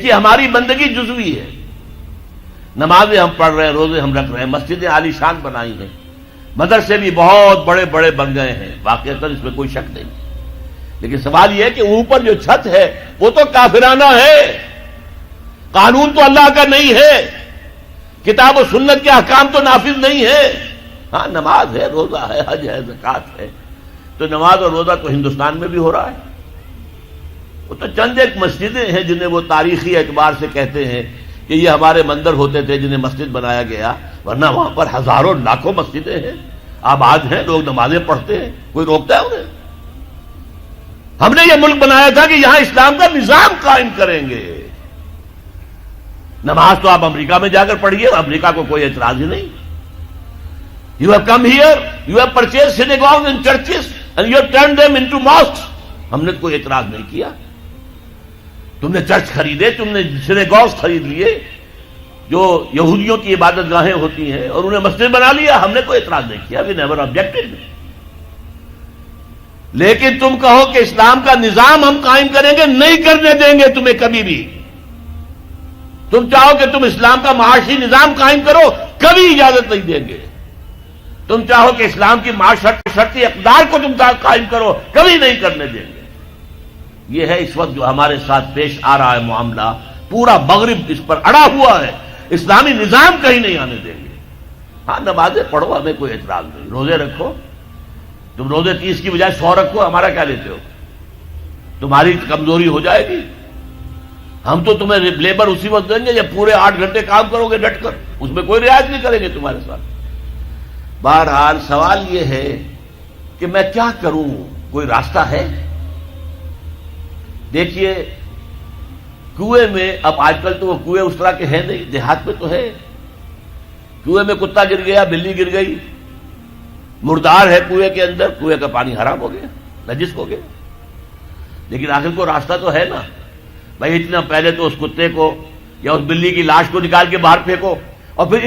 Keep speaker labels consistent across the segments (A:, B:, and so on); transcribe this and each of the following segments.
A: دیکھیے ہماری بندگی جزوی ہے، نمازیں ہم پڑھ رہے ہیں، روزے ہم رکھ رہے ہیں، مسجدیں عالی شان بنائی ہیں، مدرسے بھی بہت بڑے بڑے بن گئے ہیں، واقعتاً اس میں کوئی شک نہیں، لیکن سوال یہ ہے کہ اوپر جو چھت ہے وہ تو کافرانہ ہے، قانون تو اللہ کا نہیں ہے، کتاب و سنت کے احکام تو نافذ نہیں ہے۔ ہاں نماز ہے، روزہ ہے، حج ہے، زکوٰۃ ہے، تو نماز اور روزہ تو ہندوستان میں بھی ہو رہا ہے، وہ تو چند ایک مسجدیں ہیں جنہیں وہ تاریخی اعتبار سے کہتے ہیں کہ یہ ہمارے مندر ہوتے تھے جنہیں مسجد بنایا گیا، ورنہ وہاں پر ہزاروں لاکھوں مسجدیں ہیں، آباد ہیں، لوگ نمازیں پڑھتے ہیں، کوئی روکتا ہے انہیں؟ ہم نے یہ ملک بنایا تھا کہ یہاں اسلام کا نظام قائم کریں گے۔ نماز تو آپ امریکہ میں جا کر پڑھیے، امریکہ کو کوئی اعتراض ہی نہیں۔ You have come here, you have purchased synagogues and churches and you have turned them into mosques. ہم نے کوئی اعتراض نہیں کیا، تم نے چرچ خریدے، تم نے سینیگوگز خرید لیے جو یہودیوں کی عبادت گاہیں ہوتی ہیں اور انہیں مسجد بنا لیا، ہم نے کوئی اعتراض نہیں کیا، we never objected۔ لیکن تم کہو کہ اسلام کا نظام ہم قائم کریں گے، نہیں کرنے دیں گے تمہیں کبھی بھی۔ تم چاہو کہ تم اسلام کا معاشی نظام قائم کرو، کبھی اجازت نہیں دیں گے۔ تم چاہو کہ اسلام کی معاشرتی اقدار کو تم قائم کرو، کبھی نہیں کرنے دیں گے۔ یہ ہے اس وقت جو ہمارے ساتھ پیش آ رہا ہے معاملہ، پورا مغرب اس پر اڑا ہوا ہے، اسلامی نظام کہیں نہیں آنے دیں گے۔ ہاں نمازیں پڑھو، ہمیں کوئی اعتراض نہیں، روزے رکھو، تم روزے 30 کی بجائے 100 رکھو، ہمارا کیا لیتے ہو؟ تمہاری کمزوری ہو جائے گی، ہم تو تمہیں لیبر اسی وقت دیں گے جب پورے 8 گھنٹے کام کرو گے ڈٹ کر، اس میں کوئی رعایت نہیں کریں گے تمہارے ساتھ۔ بہرحال سوال یہ ہے کہ میں کیا کروں، کوئی راستہ ہے؟ دیکھیے کنویں میں، اب آج کل تو وہ کنویں اس طرح کے ہیں نہیں، دیہات میں تو ہے، کنویں میں کتا گر گیا، بلی گر گئی، مردار ہے کنویں کے اندر، کنویں کا پانی حرام ہو گیا، نجس ہو گیا، لیکن آخر کو راستہ تو ہے نا بھائی، اتنا پہلے تو اس کتے کو یا اس بلی کی لاش کو نکال کے باہر پھینکو، اور پھر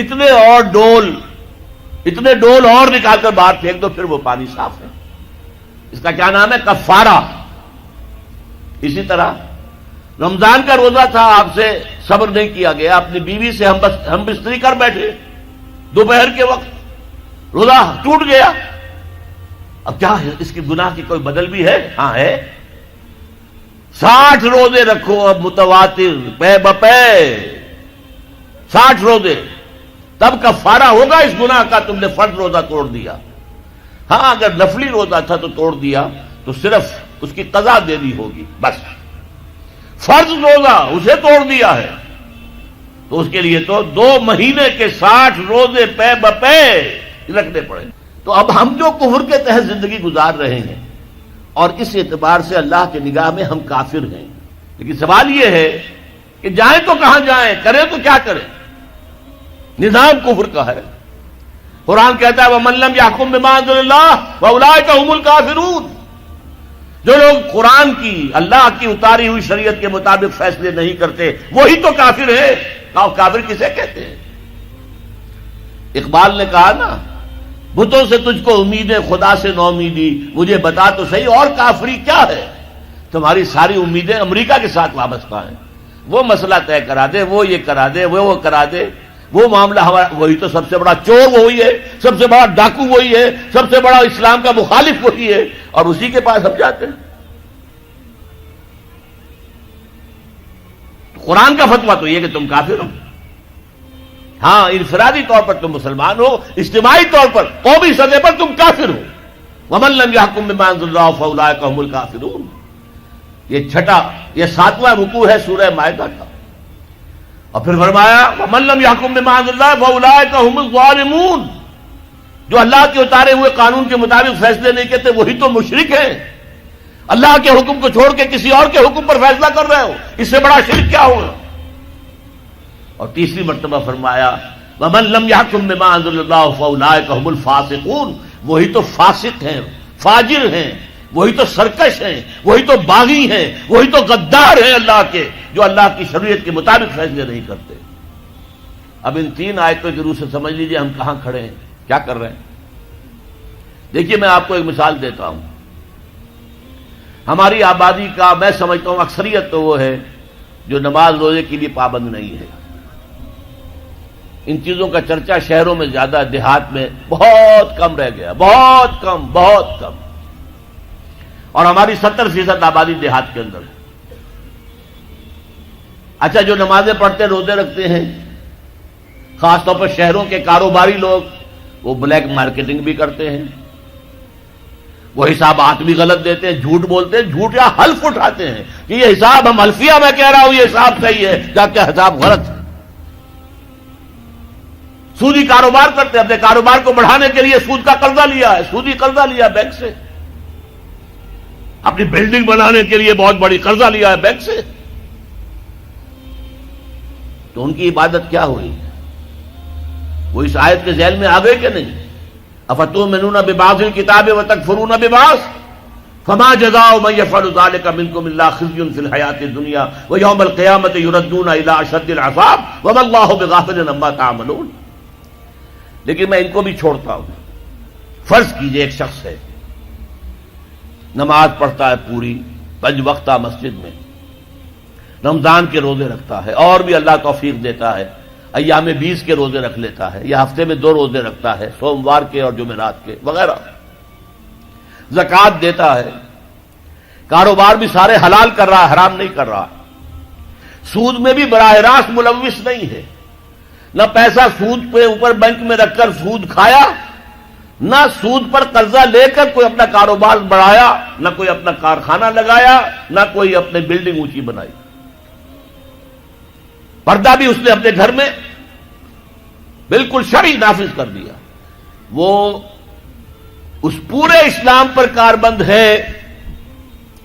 A: اتنے ڈول اور نکال کر باہر پھینک دو، پھر وہ پانی صاف ہے۔ اس کا کیا نام ہے؟ کفارہ۔ اسی طرح رمضان کا روزہ تھا، آپ سے صبر نہیں کیا گیا، اپنی بیوی سے ہم بستری کر بیٹھے دوپہر کے وقت، روزہ ٹوٹ گیا، اب کیا ہے؟ اس کی گناہ کی کوئی بدل بھی ہے؟ ہاں ہے، 60 روزے رکھو اب متواتر پے بپے، 60 روزے، تب کفارہ ہوگا اس گناہ کا، تم نے فرض روزہ توڑ دیا۔ ہاں اگر نفلی روزہ تھا تو توڑ دیا تو صرف اس کی قضا دینی ہوگی بس، فرض روزہ اسے توڑ دیا ہے تو اس کے لیے تو 2 مہینے کے 60 روزے پے بپے رکھنے پڑے۔ تو اب ہم جو کفر کے تحت زندگی گزار رہے ہیں اور اس اعتبار سے اللہ کی نگاہ میں ہم کافر ہیں، لیکن سوال یہ ہے کہ جائیں تو کہاں جائیں، کریں تو کیا کریں؟ نظام کفر کا ہے، قرآن کہتا ہے وَمَن لَّمْ يَحْكُم بِمَا أَنزَلَ اللَّهُ فَأُولَٰئِكَ هُمُ الْكَافِرُونَ۔ جو لوگ قرآن کی، اللہ کی اتاری ہوئی شریعت کے مطابق فیصلے نہیں کرتے وہی تو کافر ہے۔ کافر کسے کہتے ہیں؟ اقبال نے کہا نا، بتوں سے تجھ کو امیدیں، خدا سے نو امیدی، مجھے بتا تو صحیح اور کافری کیا ہے؟ تمہاری ساری امیدیں امریکہ کے ساتھ وابستہ ہیں، وہ مسئلہ طے کرا دے، وہ یہ کرا دے، وہ کرا دے، وہ معاملہ ہمارا، وہی تو سب سے بڑا چور وہی ہے، سب سے بڑا ڈاکو وہی ہے، سب سے بڑا اسلام کا مخالف وہی ہے، اور اسی کے پاس ہم جاتے ہیں۔ قرآن کا فتویٰ تو یہ کہ تم کافر ہو۔ ہاں انفرادی طور پر تم مسلمان ہو، اجتماعی طور پر قومی سطح پر تم کافر ہو۔ وَمَن لَّمْ يَحْكُم بِمَا أَنزَلَ اللَّهُ فَأُولَٰئِكَ هُمُ الْكَافِرُونَ۔ یہ 7واں رکوع ہے سورہ مائدہ کا، اور پھر فرمایا وَمَن لَّمْ يَحْكُم بِمَا أَنزَلَ اللَّهُ فَأُولَٰئِكَ هُمُ الظَّالِمُونَ۔ جو اللہ کے اتارے ہوئے قانون کے مطابق فیصلے نہیں کرتے وہی تو مشرک ہیں، اللہ کے حکم کو چھوڑ کے کسی اور کے حکم پر فیصلہ کر رہے ہو، اس سے بڑا شرک کیا ہوگا؟ اور تیسری مرتبہ فرمایا وَمَن لَّمْ يَحْكُم بِمَا أَنزَلَ اللَّهُ فَأُولَٰئِكَ هُمُ الْفَاسِقُونَ۔ وہی تو فاسق ہیں، فاجر ہیں، وہی تو سرکش ہیں، وہی تو باغی ہیں، وہی تو غدار ہیں اللہ کے، جو اللہ کی شریعت کے مطابق فیصلے نہیں کرتے۔ اب ان 3 آیتوں کی روح سے سمجھ لیجئے ہم کہاں کھڑے ہیں، کیا کر رہے ہیں۔ دیکھیے میں آپ کو ایک مثال دیتا ہوں، ہماری آبادی کا میں سمجھتا ہوں اکثریت تو وہ ہے جو نماز روزے کے لیے پابند نہیں ہے. ان چیزوں کا چرچا شہروں میں زیادہ، دیہات میں بہت کم رہ گیا، بہت کم، بہت کم. اور ہماری 70% آبادی دیہات کے اندر ہے. اچھا، جو نمازیں پڑھتے روزے رکھتے ہیں، خاص طور پر شہروں کے کاروباری لوگ، وہ بلیک مارکیٹنگ بھی کرتے ہیں، وہ حسابات بھی غلط دیتے ہیں، جھوٹ بولتے ہیں، جھوٹ یا حلف اٹھاتے ہیں کہ یہ حساب ہم حلفیہ میں کہہ رہا ہوں یہ حساب صحیح ہے، جبکہ حساب غلط ہے. سودی کاروبار کرتے ہیں، اپنے کاروبار کو بڑھانے کے لیے سود کا قرضہ لیا ہے، سودی قرضہ لیا بینک سے، اپنی بلڈنگ بنانے کے لیے بہت بڑی قرضہ لیا ہے بینک سے. تو ان کی عبادت کیا ہوئی؟ وہ اس آیت کے ذیل میں آ گئے کہ نہیں؟ افتؤمنون ببعض الکتاب وتکفرون ببعض فما جزاء من يفعل ذلك منكم الا خزي في الحياة الدنيا ويوم القيامة يردون الى اشد العذاب وما الله بغافل عما تعملون. لیکن میں ان کو بھی چھوڑتا ہوں. فرض کیجئے ایک شخص ہے، نماز پڑھتا ہے پوری 5 وقتہ مسجد میں، رمضان کے روزے رکھتا ہے، اور بھی اللہ توفیق دیتا ہے، ایام 20 کے روزے رکھ لیتا ہے، یا ہفتے میں 2 روزے رکھتا ہے، سوموار کے اور جمعرات کے وغیرہ، زکوٰۃ دیتا ہے، کاروبار بھی سارے حلال کر رہا ہے، حرام نہیں کر رہا، سود میں بھی براہ راست ملوث نہیں ہے، نہ پیسہ سود پہ اوپر بینک میں رکھ کر سود کھایا، نہ سود پر قرضہ لے کر کوئی اپنا کاروبار بڑھایا، نہ کوئی اپنا کارخانہ لگایا، نہ کوئی اپنے بلڈنگ اونچی بنائی. پردہ بھی اس نے اپنے گھر میں بالکل شرعی نافذ کر دیا. وہ اس پورے اسلام پر کاربند ہے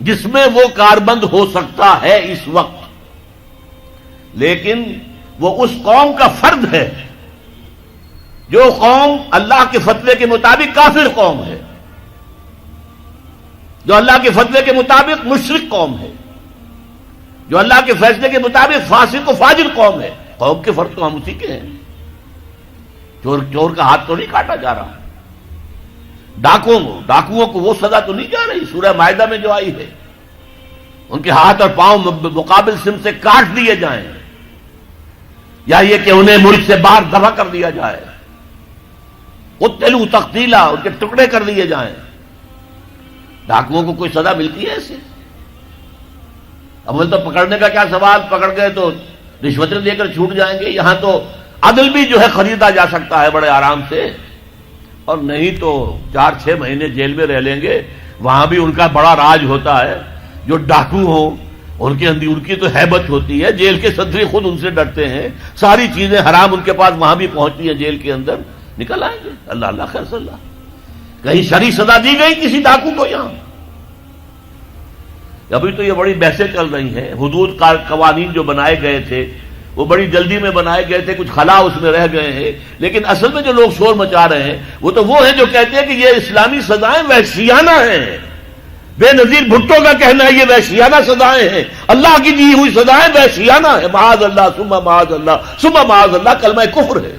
A: جس میں وہ کاربند ہو سکتا ہے اس وقت، لیکن وہ اس قوم کا فرد ہے جو قوم اللہ کے فتوے کے مطابق کافر قوم ہے، جو اللہ کے فتوے کے مطابق مشرک قوم ہے، جو اللہ کے فیصلے کے مطابق فاسق و فاجر قوم ہے. قوم کے فرد تو ہم اسی کے ہیں. چور کا ہاتھ تو نہیں کاٹا جا رہا، ڈاکوؤں کو وہ سزا تو نہیں جا رہی سورہ مائدہ میں جو آئی ہے، ان کے ہاتھ اور پاؤں مقابل سم سے کاٹ دیے جائیں، یا یہ کہ انہیں ملک سے باہر دفع کر دیا جائے، قتلوا تقتیلا، ان کے ٹکڑے کر دیے جائیں. ڈاکوؤں کو کوئی سزا ملتی ہے ایسے؟ اول تو پکڑنے کا کیا سوال، پکڑ گئے تو رشوتیں دے کر چھوٹ جائیں گے. یہاں تو عدل بھی جو ہے خریدا جا سکتا ہے بڑے آرام سے، اور نہیں تو 4-6 مہینے جیل میں رہ لیں گے. وہاں بھی ان کا بڑا راج ہوتا ہے. جو ڈاکو ہوں ان کے اندر ان کی تو ہیبت ہوتی ہے، جیل کے صدری خود ان سے ڈرتے ہیں، ساری چیزیں حرام ان کے پاس وہاں بھی پہنچتی ہیں، جیل کے اندر نکل آئیں گے. اللہ اللہ خیر صلی اللہ. کہیں شرعی سزا دی گئی کسی ڈاکو کو؟ یہاں ابھی تو یہ بڑی بحثیں چل رہی ہیں. حدود قوانین جو بنائے گئے تھے وہ بڑی جلدی میں بنائے گئے تھے، کچھ خلا اس میں رہ گئے ہیں، لیکن اصل میں جو لوگ شور مچا رہے ہیں وہ تو وہ ہیں جو کہتے ہیں کہ یہ اسلامی سزائیں وحشیانہ ہیں. بے نظیر بھٹو کا کہنا ہے یہ وحشیانہ سزائیں ہیں، اللہ کی دی ہوئی سزائیں وحشیانہ ہیں. معاذ اللہ ثم معاذ اللہ ثم معاذ اللہ، کلمہ کفر ہے.